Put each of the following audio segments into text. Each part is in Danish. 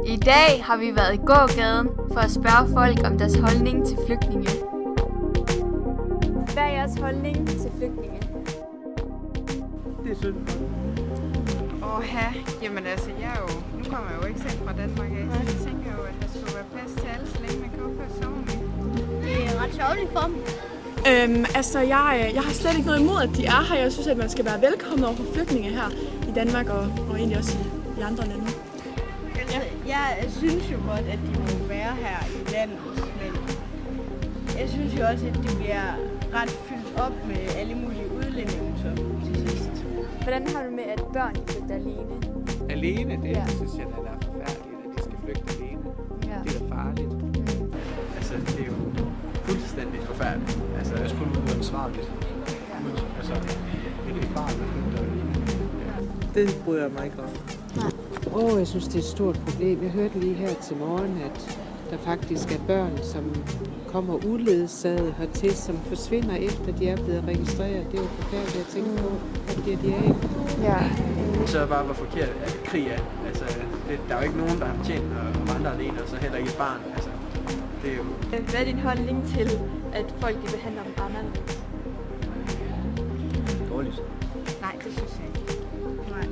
I dag har vi været i gågaden for at spørge folk om deres holdning til flygtninge. Hvad er jeres holdning til flygtninge? Det er synd. Jamen altså, nu kommer jeg jo ikke selv fra Danmark af, så jeg tænker jo, at der skulle være plads til alle, så længe man kan opføre sig ordentligt. Det er ret sørgeligt for dem. Jeg har slet ikke noget imod, at de er her. Jeg synes, at man skal være velkommen over for flygtninge her i Danmark og egentlig også i andre lande. Altså, jeg synes jo godt, at de må være her i landet, men jeg synes jo også, at det bliver ret fyldt op med alle mulige udlændinge som til sidst. Hvordan har du med, at børn flygter alene? Alene, det synes jeg, der er forfærdeligt, at de skal flygte alene. Ja. Det er da farligt. Altså, det er jo fuldstændig forfærdeligt. Altså, det er sgu uansvarligt. Altså, det er et barn, der flygter alene. Det bryder jeg mig ikke om. Jeg synes, det er et stort problem. Jeg hørte lige her til morgen, at der faktisk er børn, som kommer uledsaget hertil, som forsvinder efter de er blevet registreret. Det er jo forfærdeligt at tænke på, at det er de af. Ja. Så er bare, hvor forkert krig er. Altså, der er jo ikke nogen, der har fortjent at vandre alene, og så heller ikke et barn. Altså, det er jo... Hvad er din holdning til, at folk behandler dem anderledes? dårligt. Nej, det synes jeg ikke. Nej.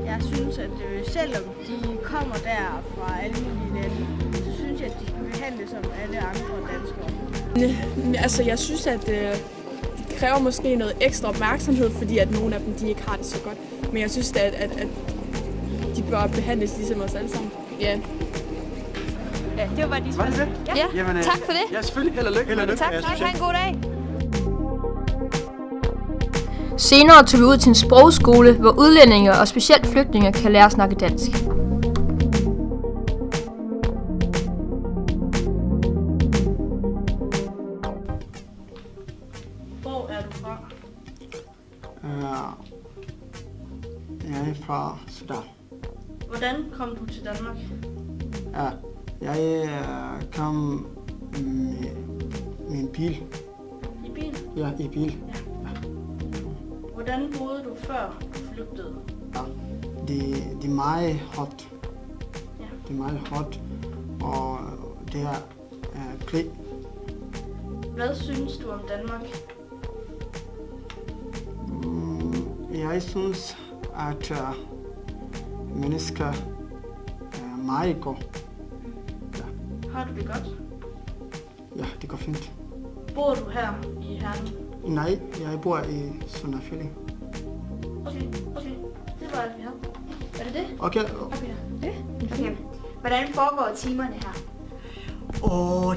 Jeg synes, at selvom de kommer der fra alle mulige lande, så synes jeg, at de skal behandles som alle andre danskere. Altså, jeg synes, at det kræver måske noget ekstra opmærksomhed, fordi at nogle af dem de ikke har det så godt. Men jeg synes, at de bør behandles ligesom os alle sammen. Ja. Ja, det var bare de Var det det? Ja. Jamen, Tak for det. Ja, selvfølgelig. Held og lykke. Tak. Ha' en god dag. Senere tog vi ud til en sprogskole, hvor udlændinge og specielt flygtninge kan lære at snakke dansk. Hvor er du fra? Jeg er fra Sudan. Hvordan kom du til Danmark? Ja, jeg kom med en bil. I bil? Ja, i bil. Hvordan boede du før du flygtede? Ja, det er meget hot. Ja. Det er meget hot, og det er krig. Hvad synes du om Danmark? Jeg synes, at mennesker er meget gode. Har du det godt? Ja, det går fint. Bor du her i Herning? Nej, jeg bor i Sønderfjelling. Okay. Det var alt, vi havde. Er det det? Okay. Okay. Hvordan foregår timerne her?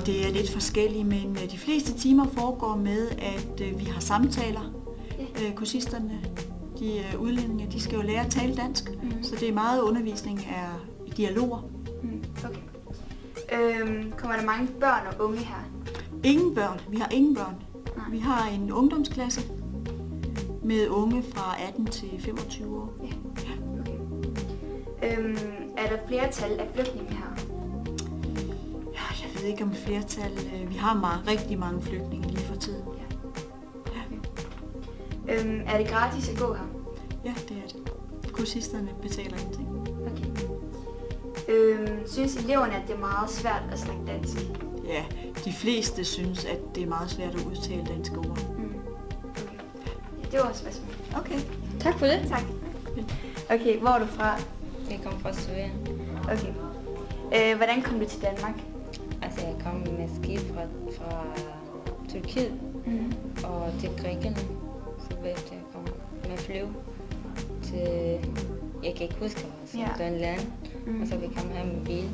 Det er lidt forskelligt, men de fleste timer foregår med, at vi har samtaler. Kursisterne, de udlændinge, de skal jo lære at tale dansk, så det er meget undervisning af dialoger. Okay. Kommer der mange børn og unge her? Ingen børn. Vi har ingen børn. Vi har en ungdomsklasse med unge fra 18 til 25 år. Ja. Okay. Er der flertal af flygtninge her? Ja, jeg ved ikke om flertal. Vi har rigtig mange flygtninge lige for tiden. Er det gratis at gå her? Ja, det er det. Kursisterne betaler ingenting. Okay. Synes eleverne, at det er meget svært at snakke dansk? Ja, de fleste synes, at det er meget svært at udtale danske ord. Okay. Ja, det var spørgsmål. Okay. Tak for det. Tak. Okay, hvor er du fra? Jeg kommer fra Sverige. Okay. Hvordan kom du til Danmark? Altså, jeg kom med skib fra Tyrkiet og til Grækenland. Så bagefter jeg kom med flyv til, jeg kan ikke huske, det var en land. Og så vi kom her med bil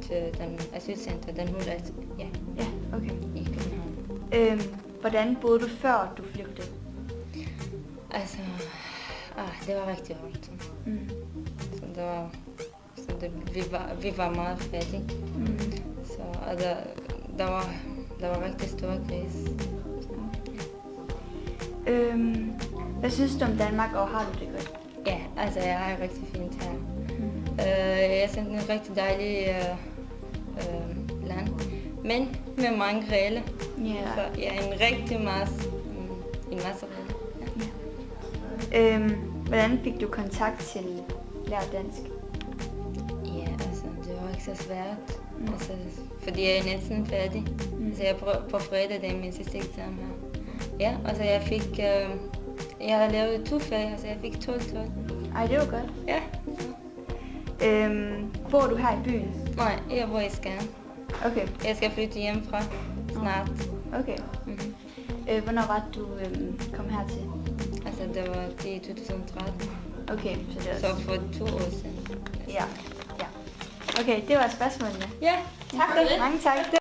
til den asylcenter, den hudrejse. Ja, okay. I København. Hvordan boede du før du flygtede? Altså, det var rigtig hårdt. Vi var meget fattige. Så der var rigtig store krise. Hvad synes du om Danmark, og har du det godt? Ja, altså jeg har det rigtig fint her. Jeg synes, det er en rigtig dejlig land, men med mange regler. Så en masse regler. Hvordan fik du kontakt til Lær Dansk? Ja, altså det ikke så svært. Altså, fordi jeg er næsten færdig. Så jeg på fredag, det er min sidste eksamen her. Ja, og så jeg fik... jeg har lavet 2 fag, så jeg fik 12. Ej, det var godt. Ja. Bor du her i byen? Nej, jeg bor i Skjern. Okay. Jeg skal flytte hjemmefra snart. Okay. Hvornår var det, du kom hertil? Altså, det var i 2013. Okay, så det er Så for 2 år siden. Ja. Okay, det var spørgsmålene. Ja, Tak. Mange tak.